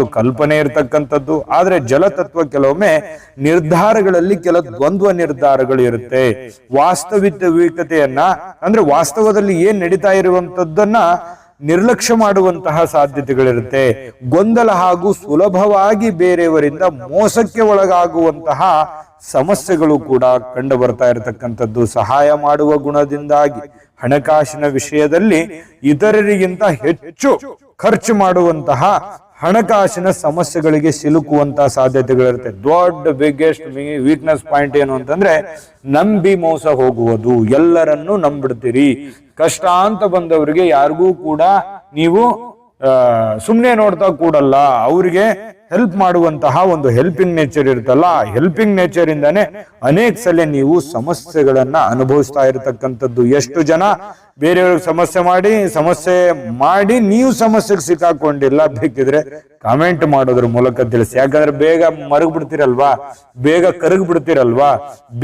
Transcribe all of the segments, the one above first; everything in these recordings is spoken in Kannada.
ಒಂದು ಕಲ್ಪನೆ ಇರತಕ್ಕಂಥದ್ದು. ಆದ್ರೆ ಜಲತತ್ವ ಕೆಲವೊಮ್ಮೆ ನಿರ್ಧಾರಗಳಲ್ಲಿ ಕೆಲ ದ್ವಂದ್ವ ನಿರ್ಧಾರಗಳು ಇರುತ್ತೆ. ವಾಸ್ತವಿಕತೆಯನ್ನ ಅಂದ್ರೆ ವಾಸ್ತವದಲ್ಲಿ ಏನ್ ನಡೀತಾ ಇರುವಂತದ್ದನ್ನ ನಿರ್ಲಕ್ಷ್ಯ ಮಾಡುವಂತಹ ಸಾಧ್ಯತೆಗಳಿರುತ್ತೆ. ಗೊಂದಲ ಹಾಗೂ ಸುಲಭವಾಗಿ ಬೇರೆಯವರಿಂದ ಮೋಸಕ್ಕೆ ಒಳಗಾಗುವಂತಹ ಸಮಸ್ಯೆಗಳು ಕೂಡ ಕಂಡು ಬರ್ತಾ ಇರತಕ್ಕಂಥದ್ದು. ಸಹಾಯ ಮಾಡುವ ಗುಣದಿಂದಾಗಿ ಹಣಕಾಸಿನ ವಿಷಯದಲ್ಲಿ ಇತರರಿಗಿಂತ ಹೆಚ್ಚು ಖರ್ಚು ಮಾಡುವಂತಹ ಹಣಕಾಸಿನ ಸಮಸ್ಯೆಗಳಿಗೆ ಸಿಲುಕುವಂತಹ ಸಾಧ್ಯತೆಗಳಿರುತ್ತೆ. ದೊಡ್ಡ ಬಿಗ್ಗೆಸ್ಟ್ ವೀಕ್ನೆಸ್ ಪಾಯಿಂಟ್ ಏನು ಅಂತಂದ್ರೆ ನಂಬಿ ಮೋಸ ಹೋಗುವುದು. ಎಲ್ಲರನ್ನೂ ನಂಬಿಡ್ತೀರಿ. ಕಷ್ಟ ಅಂತ ಬಂದವರಿಗೆ ಯಾರಿಗೂ ಕೂಡ ನೀವು ಸುಮ್ನೆ ನೋಡ್ತಾ ಕೂಡಲ್ಲ. ಅವ್ರಿಗೆ ಹೆಲ್ಪ್ ಮಾಡುವಂತಹ ಒಂದು ಹೆಲ್ಪಿಂಗ್ ನೇಚರ್ ಇರುತ್ತಲ್ಲ, ಹೆಲ್ಪಿಂಗ್ ನೇಚರ್ ಇಂದಾನೆ ಅನೇಕ ಸಲ ನೀವು ಸಮಸ್ಯೆಗಳನ್ನ ಅನುಭವಿಸ್ತಾ ಇರತಕ್ಕಂಥದ್ದು. ಎಷ್ಟು ಜನ ಬೇರೆಯವ್ರಿಗೆ ಸಮಸ್ಯೆ ಮಾಡಿ ನೀವು ಸಮಸ್ಯೆಗೆ ಸಿಕ್ಕಾಕೊಂಡಿಲ್ಲ, ಬೇಕಿದ್ರೆ ಕಾಮೆಂಟ್ ಮಾಡೋದ್ರ ಮೂಲಕ ತಿಳಿಸಿ. ಯಾಕಂದ್ರೆ ಬೇಗ ಮರಗ್ ಬಿಡ್ತಿರಲ್ವಾ, ಬೇಗ ಕರಗ್ ಬಿಡ್ತಿರಲ್ವಾ,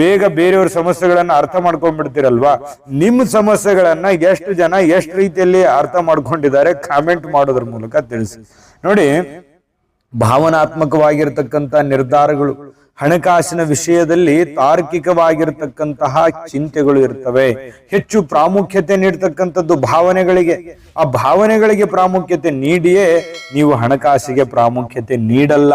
ಬೇಗ ಬೇರೆಯವ್ರ ಸಮಸ್ಯೆಗಳನ್ನ ಅರ್ಥ ಮಾಡ್ಕೊಂಡ್ಬಿಡ್ತಿರಲ್ವಾ. ನಿಮ್ಮ ಸಮಸ್ಯೆಗಳನ್ನ ಎಷ್ಟು ಜನ ಎಷ್ಟು ರೀತಿಯಲ್ಲಿ ಅರ್ಥ ಮಾಡ್ಕೊಂಡಿದ್ದಾರೆ ಕಾಮೆಂಟ್ ಮಾಡೋದ್ರ ಮೂಲಕ ತಿಳಿಸಿ. ನೋಡಿ, ಭಾವನಾತ್ಮಕವಾಗಿರ್ತಕ್ಕಂಥ ನಿರ್ಧಾರಗಳು, ಹಣಕಾಸಿನ ವಿಷಯದಲ್ಲಿ ತಾರ್ಕಿಕವಾಗಿರ್ತಕ್ಕಂತಹ ಚಿಂತೆಗಳು ಇರ್ತವೆ. ಹೆಚ್ಚು ಪ್ರಾಮುಖ್ಯತೆ ನೀಡ್ತಕ್ಕಂಥದ್ದು ಭಾವನೆಗಳಿಗೆ. ಆ ಭಾವನೆಗಳಿಗೆ ಪ್ರಾಮುಖ್ಯತೆ ನೀಡಿಯೇ ನೀವು ಹಣಕಾಸಿಗೆ ಪ್ರಾಮುಖ್ಯತೆ ನೀಡಲ್ಲ.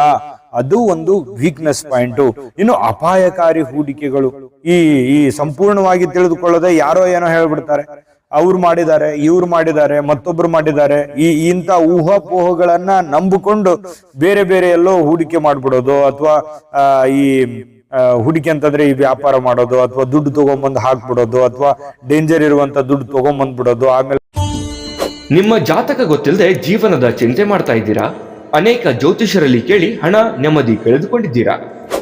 ಅದು ಒಂದು ವೀಕ್ನೆಸ್ ಪಾಯಿಂಟು. ಇನ್ನು ಅಪಾಯಕಾರಿ ಹೂಡಿಕೆಗಳು, ಈ ಸಂಪೂರ್ಣವಾಗಿ ತಿಳಿದುಕೊಳ್ಳದೆ ಯಾರೋ ಏನೋ ಹೇಳ್ಬಿಡ್ತಾರೆ, ಅವ್ರು ಮಾಡಿದ್ದಾರೆ, ಇವ್ರು ಮಾಡಿದ್ದಾರೆ, ಮತ್ತೊಬ್ರು ಮಾಡಿದ್ದಾರೆ, ಇಂಥ ಊಹಾಪೋಹಗಳನ್ನ ನಂಬಿಕೊಂಡು ಬೇರೆ ಬೇರೆ ಎಲ್ಲೋ ಹೂಡಿಕೆ ಮಾಡ್ಬಿಡೋದು, ಅಥವಾ ಈ ಹೂಡಿಕೆ ಅಂತಂದ್ರೆ ಈ ವ್ಯಾಪಾರ ಮಾಡೋದು, ಅಥವಾ ದುಡ್ಡು ತಗೊಂಬಂದು ಹಾಕ್ಬಿಡೋದು, ಅಥವಾ ಡೇಂಜರ್ ಇರುವಂತ ದುಡ್ಡು ತಗೊಂಬಂದ್ಬಿಡೋದು. ಆಮೇಲೆ ನಿಮ್ಮ ಜಾತಕ ಗೊತ್ತಿಲ್ಲದೆ ಜೀವನದ ಚಿಂತೆ ಮಾಡ್ತಾ ಇದ್ದೀರಾ? ಅನೇಕ ಜ್ಯೋತಿಷರಲ್ಲಿ ಕೇಳಿ ಹಣ ನೆಮ್ಮದಿ ಕಳೆದುಕೊಂಡಿದ್ದೀರಾ?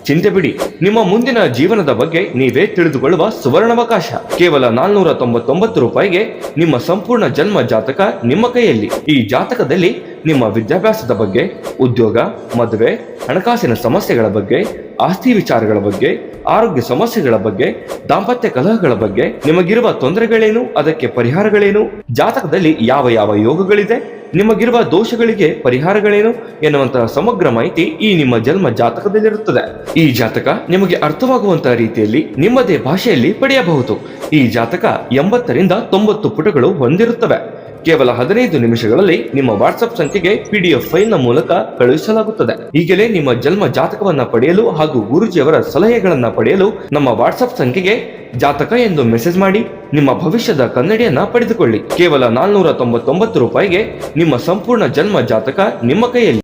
ಚಿಂತೆ ಬಿಡಿ, ನಿಮ್ಮ ಮುಂದಿನ ಜೀವನದ ಬಗ್ಗೆ ನೀವೇ ತಿಳಿದುಕೊಳ್ಳುವ ಸುವರ್ಣಾವಕಾಶ. ಕೇವಲ 499 ರೂಪಾಯಿಗೆ ನಿಮ್ಮ ಸಂಪೂರ್ಣ ಜನ್ಮ ಜಾತಕ ನಿಮ್ಮ ಕೈಯಲ್ಲಿ. ಈ ಜಾತಕದಲ್ಲಿ ನಿಮ್ಮ ವಿದ್ಯಾಭ್ಯಾಸದ ಬಗ್ಗೆ, ಉದ್ಯೋಗ, ಮದುವೆ, ಹಣಕಾಸಿನ ಸಮಸ್ಯೆಗಳ ಬಗ್ಗೆ, ಆಸ್ತಿ ವಿಚಾರಗಳ ಬಗ್ಗೆ, ಆರೋಗ್ಯ ಸಮಸ್ಯೆಗಳ ಬಗ್ಗೆ, ದಾಂಪತ್ಯ ಕಲಹಗಳ ಬಗ್ಗೆ, ನಿಮಗಿರುವ ತೊಂದರೆಗಳೇನು, ಅದಕ್ಕೆ ಪರಿಹಾರಗಳೇನು, ಜಾತಕದಲ್ಲಿ ಯಾವ ಯಾವ ಯೋಗಗಳಿದೆ, ನಿಮಗಿರುವ ದೋಷಗಳಿಗೆ ಪರಿಹಾರಗಳೇನು ಎನ್ನುವಂತಹ ಸಮಗ್ರ ಮಾಹಿತಿ ಈ ನಿಮ್ಮ ಜನ್ಮ ಜಾತಕದಲ್ಲಿರುತ್ತದೆ. ಈ ಜಾತಕ ನಿಮಗೆ ಅರ್ಥವಾಗುವಂತಹ ರೀತಿಯಲ್ಲಿ ನಿಮ್ಮದೇ ಭಾಷೆಯಲ್ಲಿ ಪಡೆಯಬಹುದು. ಈ ಜಾತಕ 80ರಿಂದ 90 ಪುಟಗಳು ಹೊಂದಿರುತ್ತವೆ. ಕೇವಲ 15 ನಿಮಿಷಗಳಲ್ಲಿ ನಿಮ್ಮ ವಾಟ್ಸ್ಆಪ್ ಸಂಖ್ಯೆಗೆ PDF ಫೈಲ್ ನ ಮೂಲಕ ಕಳುಹಿಸಲಾಗುತ್ತದೆ. ಈಗಲೇ ನಿಮ್ಮ ಜನ್ಮ ಜಾತಕವನ್ನ ಪಡೆಯಲು ಹಾಗೂ ಗುರುಜಿಯವರ ಸಲಹೆಗಳನ್ನ ಪಡೆಯಲು ನಮ್ಮ ವಾಟ್ಸ್ಆಪ್ ಸಂಖ್ಯೆಗೆ ಜಾತಕ ಎಂದು ಮೆಸೇಜ್ ಮಾಡಿ ನಿಮ್ಮ ಭವಿಷ್ಯದ ಕನ್ನಡಿಯನ್ನ ಪಡೆದುಕೊಳ್ಳಿ. ಕೇವಲ 499 ರೂಪಾಯಿಗೆ ನಿಮ್ಮ ಸಂಪೂರ್ಣ ಜನ್ಮ ಜಾತಕ ನಿಮ್ಮ ಕೈಯಲ್ಲಿ.